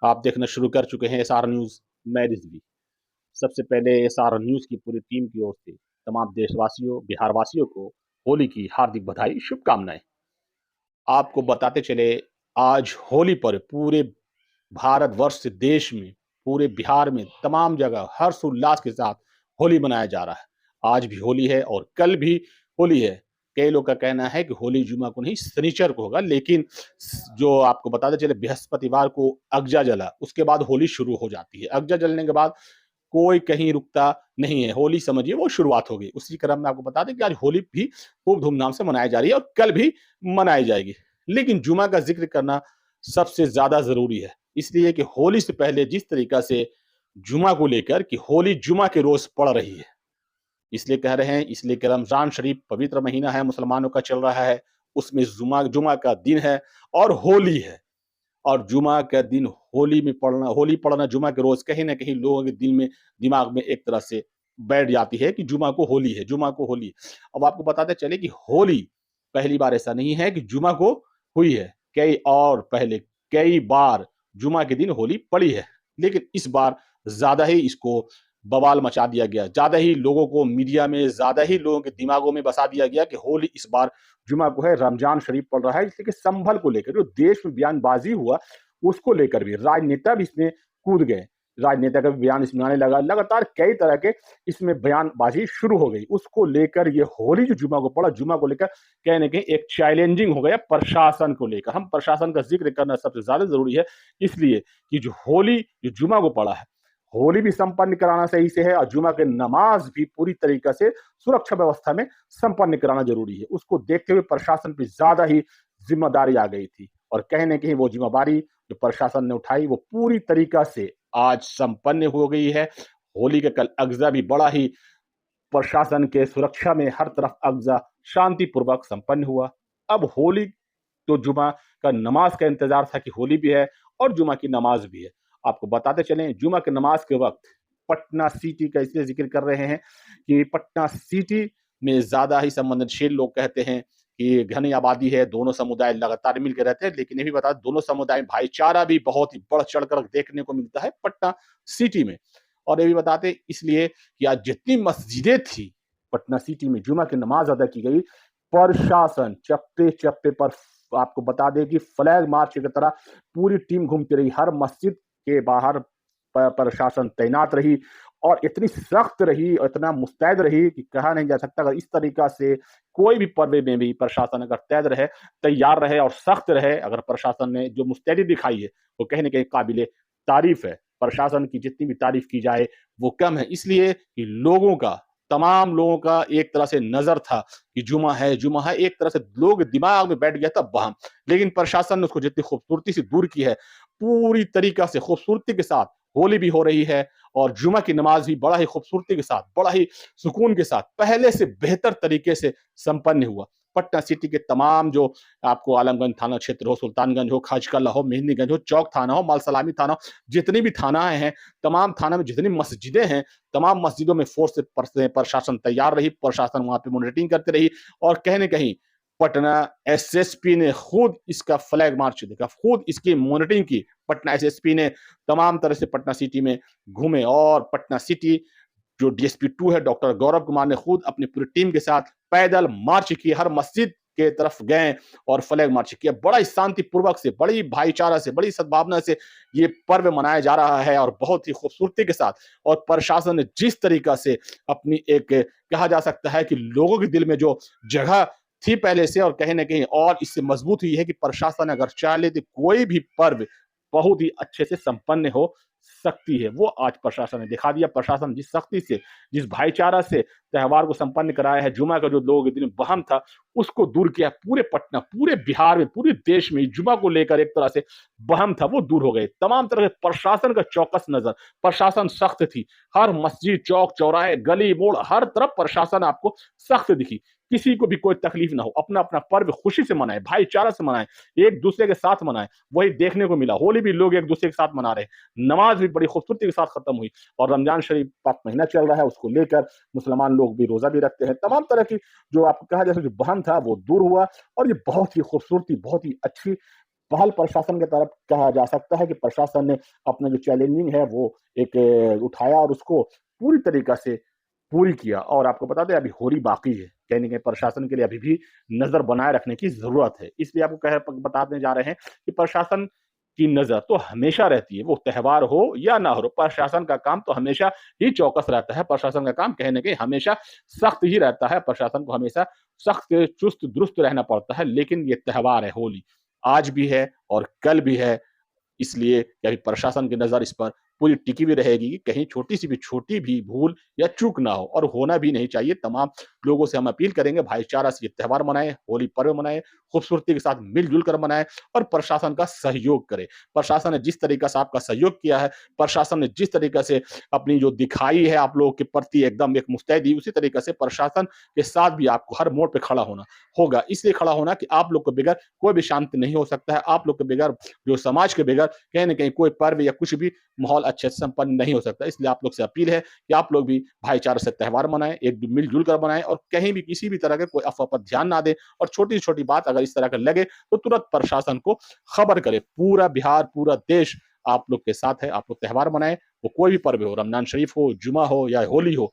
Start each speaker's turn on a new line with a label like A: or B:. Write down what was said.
A: आप देखना शुरू कर चुके हैं एसआर न्यूज़, मैं रिजवी। सबसे पहले एसआर न्यूज़ की पूरी टीम की ओर से तमाम देशवासियों, बिहारवासियों को होली की हार्दिक बधाई, शुभकामनाएँ। आपको बताते चले, आज होली पर पूरे भारतवर्ष से देश में, पूरे बिहार में, तमाम जगह हर्ष-उल्लास के साथ होली मनाया जा रहा है। आज भी होली है और कल भी होली है। कई लोग का कहना है कि होली जुमा को नहीं, शनिचर को होगा, लेकिन जो आपको बताते चले, बृहस्पतिवार को अगजा जला, उसके बाद होली शुरू हो जाती है। अगजा जलने के बाद कोई कहीं रुकता नहीं है। होली समझिए वो शुरुआत हो गई। उसी क्रम में आपको बता दें कि आज होली भी खूब धूमधाम से मनाई जा रही है और कल भी मनाई जाएगी। लेकिन जुमा का ज़िक्र करना सबसे ज़्यादा ज़रूरी है। इसलिए कि होली से पहले जिस तरीका से जुमा को लेकर कि होली जुमा के रोज़ पड़ रही है, इसलिए कह रहे हैं, इसलिए कि रमज़ान शरीफ पवित्र महीना है, मुसलमानों का चल रहा है, उसमें जुमा जुमा का दिन है और होली है। और जुमा के दिन होली पढ़ना जुमा के रोज़ कहीं न कहीं लोगों के दिल में, दिमाग में एक तरह से बैठ जाती है कि जुमा को होली है, जुमा को होली। अब आपको बताते चले कि होली पहली बार ऐसा नहीं है कि जुमा को हुई है। कई और पहले कई बार जुमा के दिन होली पड़ी है। लेकिन इस बार ज़्यादा ही इसको बवाल मचा दिया गया। ज़्यादा ही लोगों को मीडिया में, ज़्यादा ही लोगों के दिमागों में बसा दिया गया कि होली इस बार जुमा को है, रमज़ान शरीफ पड़ रहा है, इसलिए कि संभल को लेकर जो देश में बयानबाज़ी हुआ, उसको लेकर भी राजनेता भी इसमें कूद गए। राजनेता का भी बयान इसमें आने लगा। लगातार कई तरह के इसमें बयानबाज़ी शुरू हो गई। उसको लेकर ये होली जो जुमा को पड़ा, जुमा को लेकर कहीं न कहीं एक चैलेंजिंग हो गया प्रशासन को लेकर। हम प्रशासन का ज़िक्र करना सबसे ज़्यादा ज़रूरी है, इसलिए कि जो होली, जो जुमा को पड़ा है, होली भी संपन्न कराना सही से है और जुमा के नमाज भी पूरी तरीके से सुरक्षा व्यवस्था में संपन्न कराना जरूरी है। उसको देखते हुए प्रशासन पे ज्यादा ही जिम्मेदारी आ गई थी और कहीं न कहीं वो जिम्मेदारी जो प्रशासन ने उठाई वो पूरी तरीका से आज संपन्न हो गई है। होली के कल अगजा भी बड़ा ही प्रशासन के सुरक्षा में हर तरफ अगजा शांतिपूर्वक संपन्न हुआ। अब होली तो जुमा का नमाज का इंतजार था कि होली भी है और जुमा की नमाज भी है। आपको बताते चलें, जुमा की नमाज के वक्त पटना सिटी का इसलिए जिक्र कर रहे हैं कि पटना सिटी में ज्यादा ही संवेदनशील लोग कहते हैं कि घनी आबादी है, दोनों समुदाय लगातार मिलकर रहते हैं। लेकिन ये भी बता, दोनों समुदाय में भाईचारा भी बहुत ही बढ़ चढ़कर देखने को मिलता है पटना सिटी में। और ये भी बताते इसलिए कि आज जितनी मस्जिदें थी पटना सिटी में जुमा की नमाज अदा की गई, प्रशासन चप्पे चप्पे पर, आपको बता दें कि फ्लैग मार्च की तरह पूरी टीम घूमती रही। हर मस्जिद के बाहर प्रशासन तैनात रही और इतनी सख्त रही और इतना मुस्तैद रही कि कहा नहीं जा सकता। अगर इस तरीका से कोई भी पर्व में भी प्रशासन अगर तैयार रहे और सख्त रहे, अगर प्रशासन ने जो मुस्तैदी दिखाई है वो कहीं न कहीं काबिले तारीफ है। प्रशासन की जितनी भी तारीफ की जाए वो कम है, इसलिए कि तमाम लोगों का एक तरह से नजर था कि जुमा है, जुमा है, एक तरह से लोग दिमाग में बैठ गया था वहम। लेकिन प्रशासन ने उसको जितनी खूबसूरती से दूर की है, पूरी तरीका से खूबसूरती के साथ होली भी हो रही है और जुमा की नमाज भी बड़ा ही खूबसूरती के साथ, बड़ा ही सुकून के साथ, पहले से बेहतर तरीके से संपन्न हुआ। पटना सिटी के तमाम जो आपको आलमगंज थाना क्षेत्र हो, सुल्तानगंज हो, खचकला हो, मेहंदीगंज हो, चौक थाना हो, मालसलामी थाना हो, जितनी भी थानाएं हैं, तमाम थाना में जितनी मस्जिदें हैं, तमाम मस्जिदों में फोर्स से प्रशासन तैयार रही। प्रशासन वहां पे मॉनिटरिंग करती रही और कहीं न कहीं पटना एसएसपी ने खुद इसका फ्लैग मार्च देखा, खुद इसकी मॉनिटरिंग की। पटना एसएसपी ने तमाम तरह से पटना सिटी में घूमे और पटना सिटी जो डीएसपी 2 है डॉक्टर गौरव कुमार ने खुद अपनी पूरी टीम के साथ पैदल मार्च किए, हर मस्जिद के तरफ गए और फ्लैग मार्च किया। बड़ा ही शांतिपूर्वक से, बड़ी भाईचारा से, बड़ी सद्भावना से ये पर्व मनाया जा रहा है और बहुत ही खूबसूरती के साथ। और प्रशासन ने जिस तरीका से अपनी एक, कहा जा सकता है कि लोगों के दिल में जो जगह थी पहले से और कहीं न कहीं और इससे मजबूत हुई है कि प्रशासन अगर चाहे तो कोई भी पर्व बहुत ही अच्छे से संपन्न हो सकती है। वो आज प्रशासन ने दिखा दिया। प्रशासन जिस सख्ती से, जिस भाईचारा से त्योहार को संपन्न कराया है, जुमा का जो लोगों के दिल में वहम था, उसको दूर किया। पूरे पटना, पूरे बिहार में, पूरे देश में जुमा को लेकर एक तरह से वहम था, वो दूर हो गए। तमाम तरह से प्रशासन का चौकस नजर, प्रशासन सख्त थी। हर मस्जिद, चौक, चौराहे, गली, मोड़, हर तरफ प्रशासन आपको सख्त दिखी। किसी को भी कोई तकलीफ ना हो, अपना अपना पर्व खुशी से मनाए, भाईचारा से मनाए, एक दूसरे के साथ मनाए, वही देखने को मिला। होली भी लोग एक दूसरे के साथ मना रहे, नमाज भी बड़ी खूबसूरती के साथ खत्म हुई और रमजान शरीफ पाक महीना चल रहा है, उसको लेकर मुसलमान लोग भी रोजा भी रखते हैं। तमाम तरह की जो आपको कहा जैसे जो बहन था वो दूर हुआ और ये बहुत ही खूबसूरती, बहुत ही अच्छी पहल प्रशासन की तरफ कहा जा सकता है कि प्रशासन ने अपना जो चैलेंजिंग है वो एक उठाया और उसको पूरी तरीक़ा से पूरी किया। और आपको बता दें अभी होली बाकी है। कहीं न कहीं प्रशासन के लिए अभी भी नज़र बनाए रखने की ज़रूरत है। इसलिए आपको बताने जा रहे हैं कि प्रशासन की नज़र तो हमेशा रहती है, वो त्योहार हो या ना हो, प्रशासन का काम तो हमेशा ही चौकस रहता है। प्रशासन का काम कहीं न कहीं हमेशा सख्त ही रहता है। प्रशासन को हमेशा सख्त, चुस्त-दुरुस्त रहना पड़ता है। लेकिन ये त्योहार है होली, आज भी है और कल भी है। इसलिए कहीं प्रशासन की नज़र इस पर पूरी टिकी हुई रहेगी कि कहीं छोटी भी भूल या चूक ना हो, और होना भी नहीं चाहिए। तमाम लोगों से हम अपील करेंगे भाईचारा से ये त्योहार मनाएँ, होली पर्व मनाएँ, खूबसूरती के साथ मिल-जुल कर मनाएँ और प्रशासन का सहयोग करें। प्रशासन ने जिस तरीक़े से आपका सहयोग किया है, प्रशासन ने जिस तरीक़े से अपनी जो दिखाई है आप लोगों के प्रति एकदम एक मुस्तैदी, उसी तरीक़े से प्रशासन के साथ भी आपको हर मोड़ पे खड़ा होना होगा। इसलिए खड़ा होना कि आप लोग के बगैर कोई भी शांति नहीं हो सकता है। आप लोग के बगैर, जो समाज के बगैर कहीं न कहीं कोई पर्व या कुछ भी माहौल अच्छे से संपन्न नहीं हो सकता। इसलिए आप लोग से अपील है कि आप लोग भी भाईचारे से त्योहार मनाएँ, एक मिल-जुल कर मनाएँ और कहीं भी किसी भी तरह के कोई अफ़वाह पर ध्यान ना दें, और छोटी से छोटी बात अगर इस तरह का लगे तो तुरंत प्रशासन को खबर करें। पूरा बिहार, पूरा देश आप लोग के साथ है। आप लोग त्योहार मनाएँ, वो कोई भी पर्व हो, रमज़ान शरीफ हो, जुमा हो या होली हो,